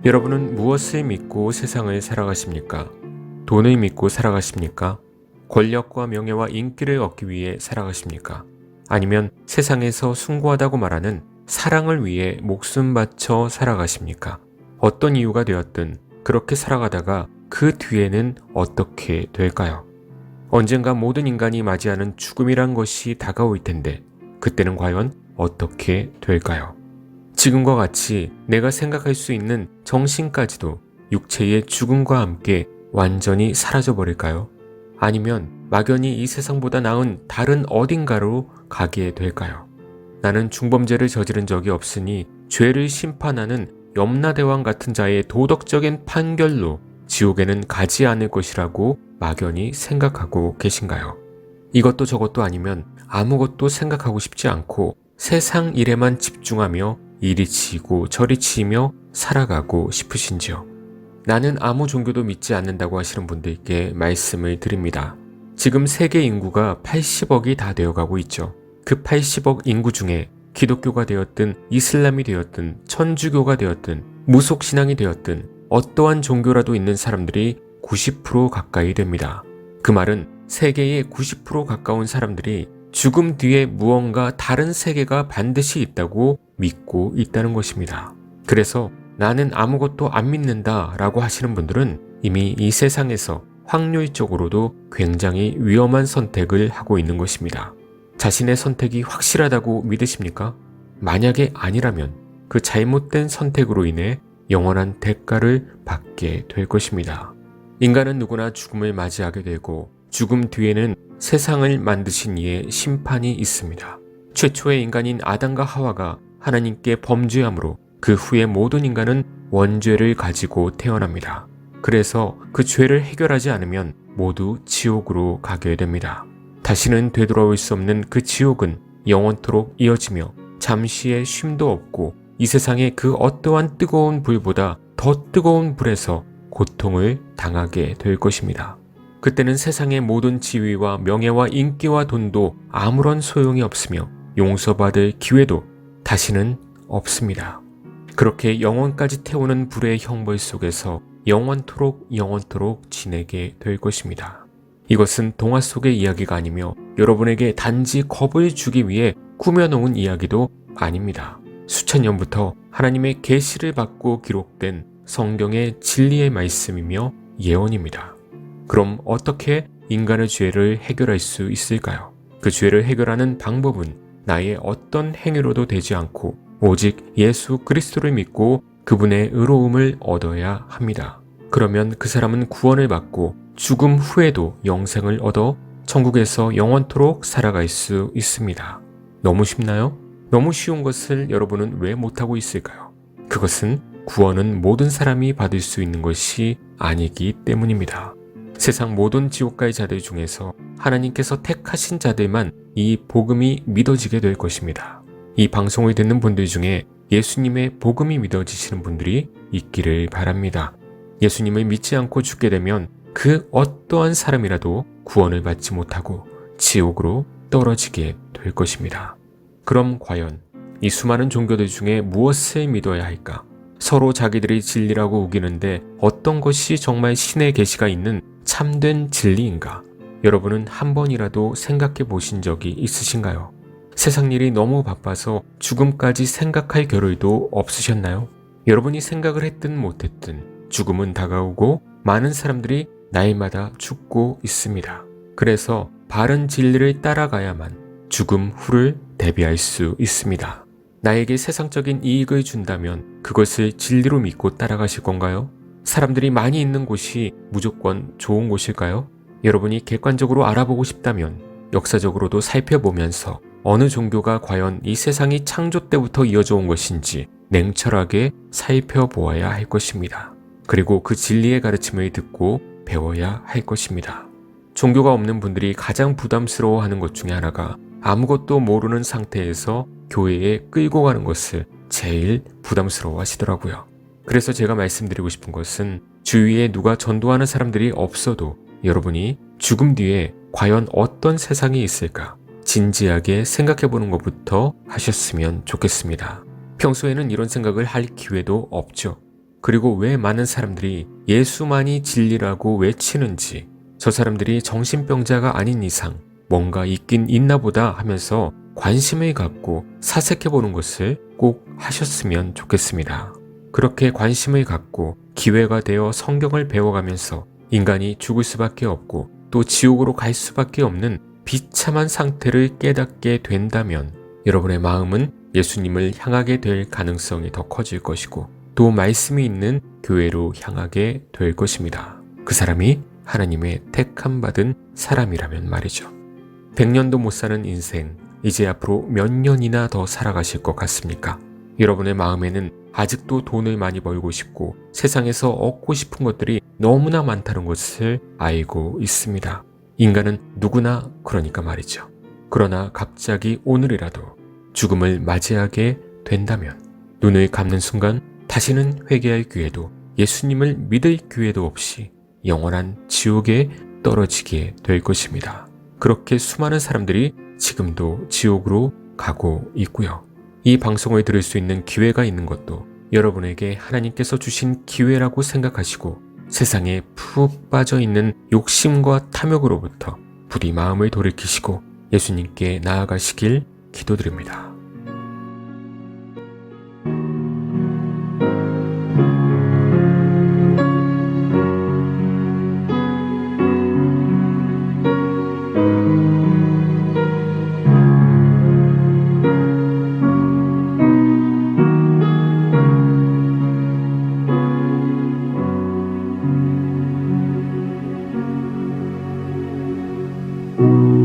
여러분은 무엇을 믿고 세상을 살아가십니까? 돈을 믿고 살아가십니까? 권력과 명예와 인기를 얻기 위해 살아가십니까? 아니면 세상에서 숭고하다고 말하는 사랑을 위해 목숨 바쳐 살아가십니까? 어떤 이유가 되었든 그렇게 살아가다가 그 뒤에는 어떻게 될까요? 언젠가 모든 인간이 맞이하는 죽음이란 것이 다가올 텐데 그때는 과연 어떻게 될까요? 지금과 같이 내가 생각할 수 있는 정신까지도 육체의 죽음과 함께 완전히 사라져버릴까요? 아니면 막연히 이 세상보다 나은 다른 어딘가로 가게 될까요? 나는 중범죄를 저지른 적이 없으니 죄를 심판하는 염라대왕 같은 자의 도덕적인 판결로 지옥에는 가지 않을 것이라고 막연히 생각하고 계신가요? 이것도 저것도 아니면 아무것도 생각하고 싶지 않고 세상 일에만 집중하며 이리 치이고 저리 치이며 살아가고 싶으신지요? 나는 아무 종교도 믿지 않는다고 하시는 분들께 말씀을 드립니다. 지금 세계 인구가 80억이 다 되어가고 있죠. 그 80억 인구 중에 기독교가 되었든 이슬람이 되었든 천주교가 되었든 무속신앙이 되었든 어떠한 종교라도 있는 사람들이 90% 가까이 됩니다. 그 말은 세계의 90% 가까운 사람들이 죽음 뒤에 무언가 다른 세계가 반드시 있다고 믿고 있다는 것입니다. 그래서 나는 아무것도 안 믿는다 라고 하시는 분들은 이미 이 세상에서 확률적으로도 굉장히 위험한 선택을 하고 있는 것입니다. 자신의 선택이 확실하다고 믿으십니까? 만약에 아니라면 그 잘못된 선택으로 인해 영원한 대가를 받게 될 것입니다. 인간은 누구나 죽음을 맞이하게 되고 죽음 뒤에는 세상을 만드신 이의 심판이 있습니다. 최초의 인간인 아담과 하와가 하나님께 범죄함으로 그 후에 모든 인간은 원죄를 가지고 태어납니다. 그래서 그 죄를 해결하지 않으면 모두 지옥으로 가게 됩니다. 다시는 되돌아올 수 없는 그 지옥은 영원토록 이어지며 잠시의 쉼도 없고 이 세상의 그 어떠한 뜨거운 불보다 더 뜨거운 불에서 고통을 당하게 될 것입니다. 그때는 세상의 모든 지위와 명예와 인기와 돈도 아무런 소용이 없으며 용서받을 기회도 다시는 없습니다. 그렇게 영원까지 태우는 불의 형벌 속에서 영원토록 지내게 될 것입니다. 이것은 동화 속의 이야기가 아니며 여러분에게 단지 겁을 주기 위해 꾸며놓은 이야기도 아닙니다. 수천 년부터 하나님의 계시를 받고 기록된 성경의 진리의 말씀이며 예언입니다. 그럼 어떻게 인간의 죄를 해결할 수 있을까요? 그 죄를 해결하는 방법은 나의 어떤 행위로도 되지 않고 오직 예수 그리스도를 믿고 그분의 의로움을 얻어야 합니다. 그러면 그 사람은 구원을 받고 죽음 후에도 영생을 얻어 천국에서 영원토록 살아갈 수 있습니다. 너무 쉽나요? 너무 쉬운 것을 여러분은 왜 못하고 있을까요? 그것은 구원은 모든 사람이 받을 수 있는 것이 아니기 때문입니다. 세상 모든 지옥갈 자들 중에서 하나님께서 택하신 자들만 이 복음이 믿어지게 될 것입니다. 이 방송을 듣는 분들 중에 예수님의 복음이 믿어지시는 분들이 있기를 바랍니다. 예수님을 믿지 않고 죽게 되면 그 어떠한 사람이라도 구원을 받지 못하고 지옥으로 떨어지게 될 것입니다. 그럼 과연 이 수많은 종교들 중에 무엇을 믿어야 할까? 서로 자기들이 진리라고 우기는데 어떤 것이 정말 신의 계시가 있는 참된 진리인가? 여러분은 한 번이라도 생각해 보신 적이 있으신가요? 세상 일이 너무 바빠서 죽음까지 생각할 겨를도 없으셨나요? 여러분이 생각을 했든 못했든 죽음은 다가오고 많은 사람들이 날마다 죽고 있습니다. 그래서 바른 진리를 따라가야만 죽음 후를 대비할 수 있습니다. 나에게 세상적인 이익을 준다면 그것을 진리로 믿고 따라가실 건가요? 사람들이 많이 있는 곳이 무조건 좋은 곳일까요? 여러분이 객관적으로 알아보고 싶다면 역사적으로도 살펴보면서 어느 종교가 과연 이 세상이 창조 때부터 이어져 온 것인지 냉철하게 살펴보아야 할 것입니다. 그리고 그 진리의 가르침을 듣고 배워야 할 것입니다. 종교가 없는 분들이 가장 부담스러워하는 것 중에 하나가 아무것도 모르는 상태에서 교회에 끌고 가는 것을 제일 부담스러워 하시더라고요. 그래서 제가 말씀드리고 싶은 것은 주위에 누가 전도하는 사람들이 없어도 여러분이 죽음 뒤에 과연 어떤 세상이 있을까 진지하게 생각해보는 것부터 하셨으면 좋겠습니다. 평소에는 이런 생각을 할 기회도 없죠. 그리고 왜 많은 사람들이 예수만이 진리라고 외치는지, 저 사람들이 정신병자가 아닌 이상 뭔가 있긴 있나 보다 하면서 관심을 갖고 사색해 보는 것을 꼭 하셨으면 좋겠습니다. 그렇게 관심을 갖고 기회가 되어 성경을 배워가면서 인간이 죽을 수밖에 없고 또 지옥으로 갈 수밖에 없는 비참한 상태를 깨닫게 된다면 여러분의 마음은 예수님을 향하게 될 가능성이 더 커질 것이고 또 말씀이 있는 교회로 향하게 될 것입니다. 그 사람이 하나님의 택함 받은 사람이라면 말이죠. 100년도 못 사는 인생, 이제 앞으로 몇 년이나 더 살아가실 것 같습니까? 여러분의 마음에는 아직도 돈을 많이 벌고 싶고 세상에서 얻고 싶은 것들이 너무나 많다는 것을 알고 있습니다. 인간은 누구나 그러니까 말이죠. 그러나 갑자기 오늘이라도 죽음을 맞이하게 된다면 눈을 감는 순간 다시는 회개할 기회도 예수님을 믿을 기회도 없이 영원한 지옥에 떨어지게 될 것입니다. 그렇게 수많은 사람들이 지금도 지옥으로 가고 있고요. 이 방송을 들을 수 있는 기회가 있는 것도 여러분에게 하나님께서 주신 기회라고 생각하시고 세상에 푹 빠져 있는 욕심과 탐욕으로부터 부디 마음을 돌이키시고 예수님께 나아가시길 기도드립니다. you.